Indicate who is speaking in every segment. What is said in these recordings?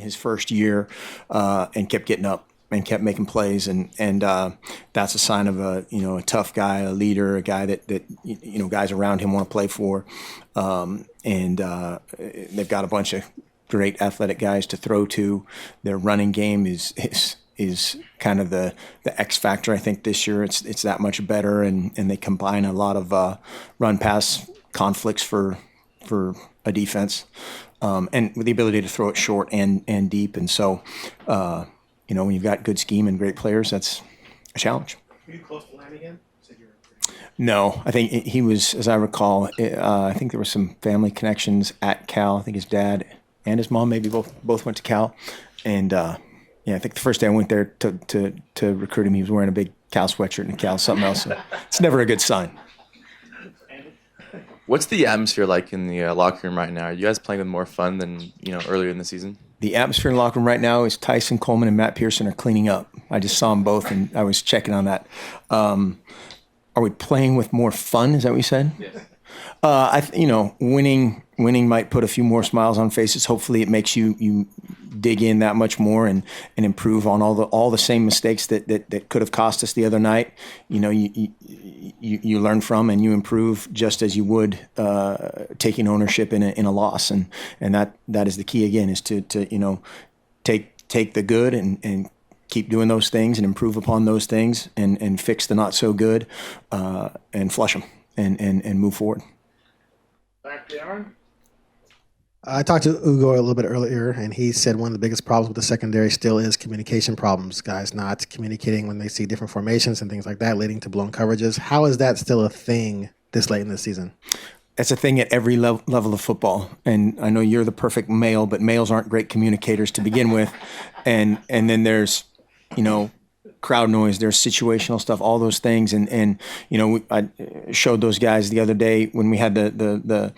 Speaker 1: his first year and kept getting up and kept making plays, and that's a sign of a tough guy, a leader, a guy that guys around him want to play for, and they've got a bunch of great athletic guys to throw to. Their running game is kind of the X factor. I think this year it's that much better, and they combine a lot of run pass conflicts for a defense, and with the ability to throw it short and deep, and so. When you've got good scheme and great players, that's a challenge.
Speaker 2: Were you close to Lamb again?
Speaker 1: No, I think he was, as I recall, I think there were some family connections at Cal. I think his dad and his mom maybe both went to Cal. And, I think the first day I went there to recruit him, he was wearing a big Cal sweatshirt and a Cal something else. So it's never a good sign.
Speaker 3: What's the atmosphere like in the locker room right now? Are you guys playing with more fun than earlier in the season?
Speaker 1: The atmosphere in the locker room right now is Tyson Coleman and Matt Pearson are cleaning up. I just saw them both, and I was checking on that. Are we playing with more fun? Is that what you said? Yes. Winning might put a few more smiles on faces. Hopefully, it makes you dig in that much more and improve on all the same mistakes that could have cost us the other night. You learn from and you improve just as you would taking ownership in a loss, and that is the key again, is to take the good and keep doing those things and improve upon those things and fix the not so good and flush them and move forward.
Speaker 2: Back to Aaron.
Speaker 4: I talked to Ugo a little bit earlier, and he said one of the biggest problems with the secondary still is communication problems, guys not communicating when they see different formations and things like that, leading to blown coverages. How is that still a thing this late in the season?
Speaker 1: That's a thing at every level of football. And I know you're the perfect male, but males aren't great communicators to begin with. And then there's, crowd noise, there's situational stuff, all those things. And I showed those guys the other day when we had the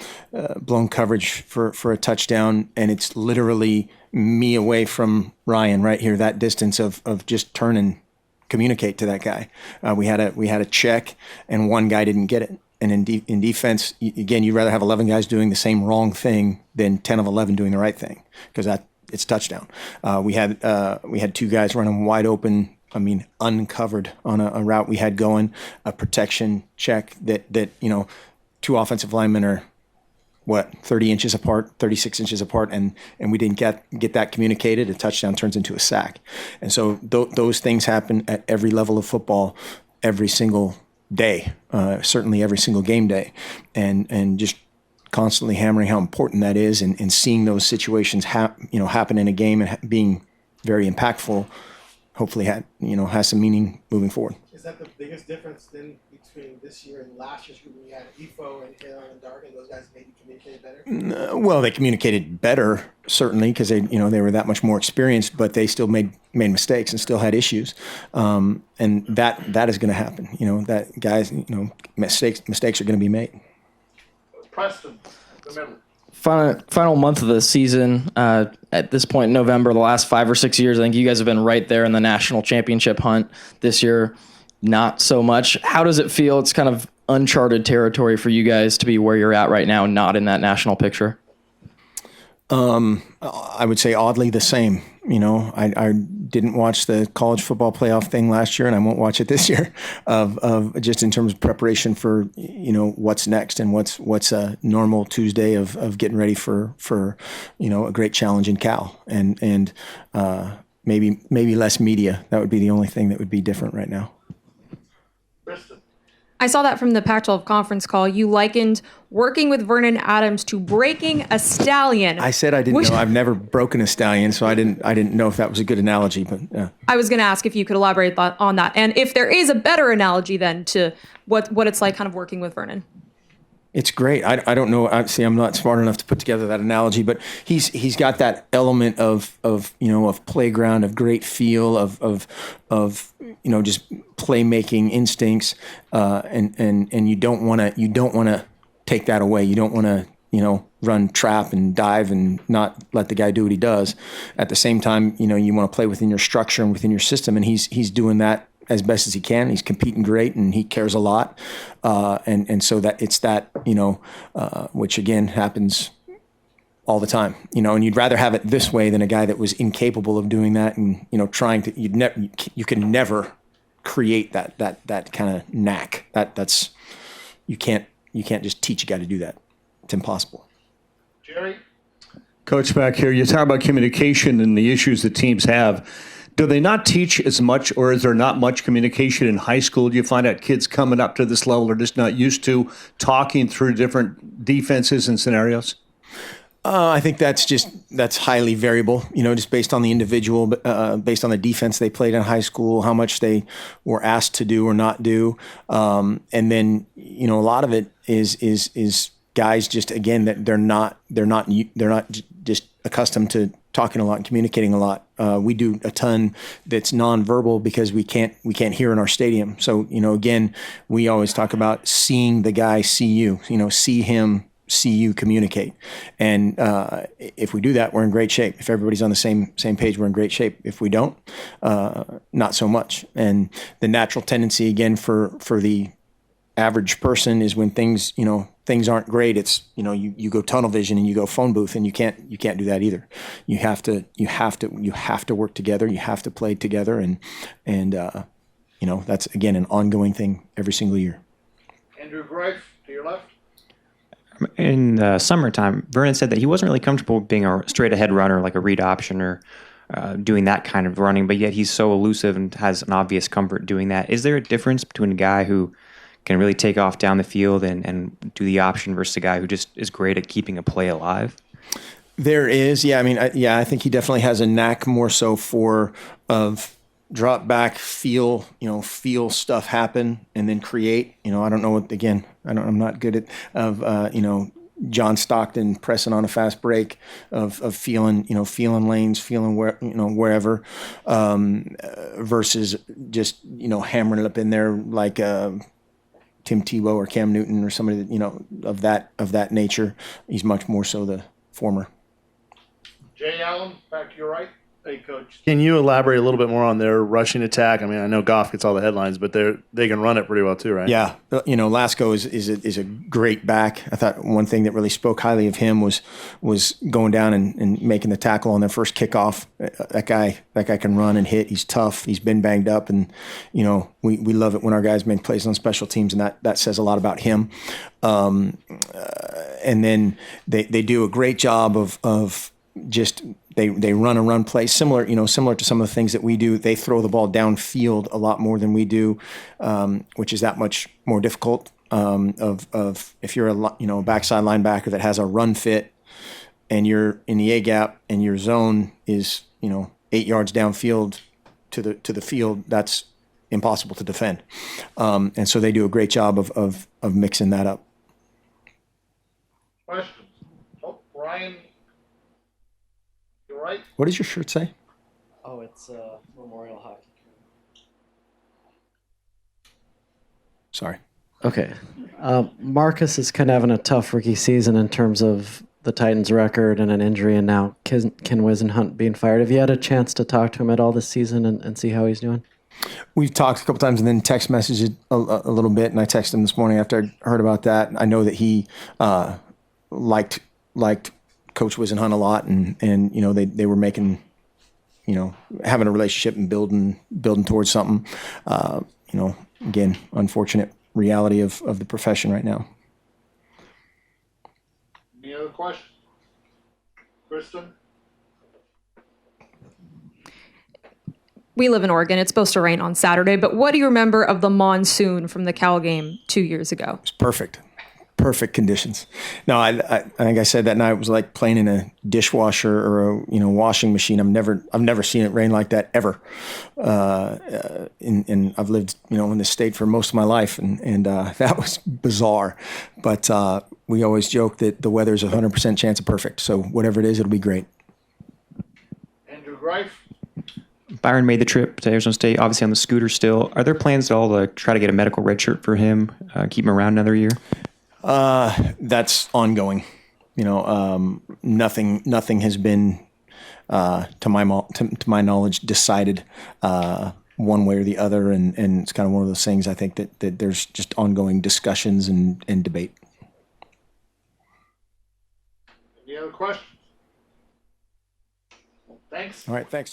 Speaker 1: blown coverage for a touchdown, and it's literally me away from Ryan right here, that distance of just turn and communicate to that guy. We had a check, and one guy didn't get it. And in defense, again, you'd rather have 11 guys doing the same wrong thing than 10 of 11 doing the right thing, because it's touchdown. We had two guys running wide open. Uncovered on a route we had going, a protection check that two offensive linemen are 30 inches apart, 36 inches apart, and we didn't get that communicated. A touchdown turns into a sack. And so those things happen at every level of football, every single day, certainly every single game day, and just constantly hammering how important that is, and seeing those situations happen in a game and being very impactful. Hopefully, has some meaning moving forward.
Speaker 2: Is that the biggest difference then between this year and last year's group when you had Efo and Hill and Dark, and those guys maybe communicated better?
Speaker 1: Well, they communicated better, certainly, because they were that much more experienced, but they still made mistakes and still had issues, and that is going to happen. That guys, mistakes are going to be made.
Speaker 2: Preston, the middle.
Speaker 5: Final month of the season. At this point in November, the last 5 or 6 years, I think you guys have been right there in the national championship hunt. This year, not so much. How does it feel? It's kind of uncharted territory for you guys to be where you're at right now, not in that national picture.
Speaker 1: I would say oddly the same. I didn't watch the college football playoff thing last year, and I won't watch it this year. Of just in terms of preparation for what's next and what's a normal Tuesday of getting ready for a great challenge in Cal, and maybe less media. That would be the only thing that would be different right now.
Speaker 6: I saw that from the Pac-12 conference call. You likened working with Vernon Adams to breaking a stallion.
Speaker 1: I said I didn't know. I've never broken a stallion, so I didn't know if that was a good analogy. But yeah.
Speaker 6: I was going to ask if you could elaborate on that, and if there is a better analogy then to what it's like kind of working with Vernon.
Speaker 1: It's great. I don't know. Obviously, I'm not smart enough to put together that analogy, but he's got that element of playground, of great feel, of just playmaking instincts, and you don't want to take that away. You don't want to run trap and dive and not let the guy do what he does. At the same time, you want to play within your structure and within your system, and he's doing that as best as he can. He's competing great, and he cares a lot. And so that it's that, which again happens all the time, and you'd rather have it this way than a guy that was incapable of doing that. And, trying to, you can never create that kind of knack that's, you can't just teach a guy to do that. It's impossible.
Speaker 2: Jerry?
Speaker 7: Coach, back here, you talk about communication and the issues that teams have. Do they not teach as much, or is there not much communication in high school? Do you find that kids coming up to this level are just not used to talking through different defenses and scenarios?
Speaker 1: I think that's highly variable, just based on the individual, based on the defense they played in high school, how much they were asked to do or not do. And then, a lot of it is guys just, again, that they're not just accustomed to talking a lot and communicating a lot. We do a ton that's nonverbal because we can't hear in our stadium. So, again, we always talk about seeing the guy see you, see him, see you communicate. And if we do that, we're in great shape. If everybody's on the same page, we're in great shape. If we don't, not so much. And the natural tendency, again, for the average person is when things aren't great. It's, you go tunnel vision and you go phone booth, and you can't do that either. You have to work together. You have to play together. And that's, again, an ongoing thing every single year.
Speaker 2: Andrew Greif, to your left.
Speaker 8: In the summertime, Vernon said that he wasn't really comfortable being a straight ahead runner, like a read option or doing that kind of running, but yet he's so elusive and has an obvious comfort doing that. Is there a difference between a guy who can really take off down the field and do the option versus a guy who just is great at keeping a play alive?
Speaker 1: There is, yeah. I mean, I think he definitely has a knack more so of drop back, feel stuff happen, and then create. I don't know what. Again, I'm not good at John Stockton pressing on a fast break, of feeling lanes, feeling wherever, versus just hammering it up in there like Tim Tebow or Cam Newton or somebody that of that nature. He's much more so the former.
Speaker 2: Jay Allen, back to your right.
Speaker 9: Hey, Coach. Can you elaborate a little bit more on their rushing attack? I mean, I know Goff gets all the headlines, but they can run it pretty well too, right?
Speaker 1: Yeah. Lasco is a great back. I thought one thing that really spoke highly of him was going down and making the tackle on their first kickoff. That guy can run and hit. He's tough. He's been banged up, and we love it when our guys make plays on special teams, and that says a lot about him. And then they do a great job of just they run a run play similar to some of the things that we do. They throw the ball downfield a lot more than we do, which is that much more difficult. Of if you're a backside linebacker that has a run fit, and you're in the A gap and your zone is 8 yards downfield to the field, that's impossible to defend. And so they do a great job of mixing that up.
Speaker 2: Questions? Oh, Brian, you're right.
Speaker 1: What does your shirt say?
Speaker 5: Oh, it's Memorial Hockey.
Speaker 1: Sorry.
Speaker 10: Okay. Marcus is kind of having a tough rookie season in terms of the Titans' record and an injury, and now Ken Wisenhunt being fired. Have you had a chance to talk to him at all this season and see how he's doing?
Speaker 1: We've talked a couple times and then text messaged a little bit, and I texted him this morning after I heard about that. I know that he liked Coach Wisenhunt a lot, and they were making, having a relationship and building towards something. Again, unfortunate reality of the profession right now.
Speaker 2: Any other questions? Kristen?
Speaker 6: We live in Oregon. It's supposed to rain on Saturday, but what do you remember of the monsoon from the Cal game 2 years ago?
Speaker 1: It's perfect conditions. No, I think I said that night it was like playing in a dishwasher or a washing machine. I've never seen it rain like that ever. And I've lived in this state for most of my life, and that was bizarre. But we always joke that the weather's 100% chance of perfect. So whatever it is, it'll be great.
Speaker 2: Andrew Greif?
Speaker 8: Byron made the trip to Arizona State, obviously on the scooter still. Are there plans at all to try to get a medical red shirt for him, keep him around another year?
Speaker 1: That's ongoing. Nothing has been, to my knowledge, decided one way or the other, and it's kind of one of those things. I think that there's just ongoing discussions and debate.
Speaker 2: Any other questions? Thanks.
Speaker 1: All right, thanks.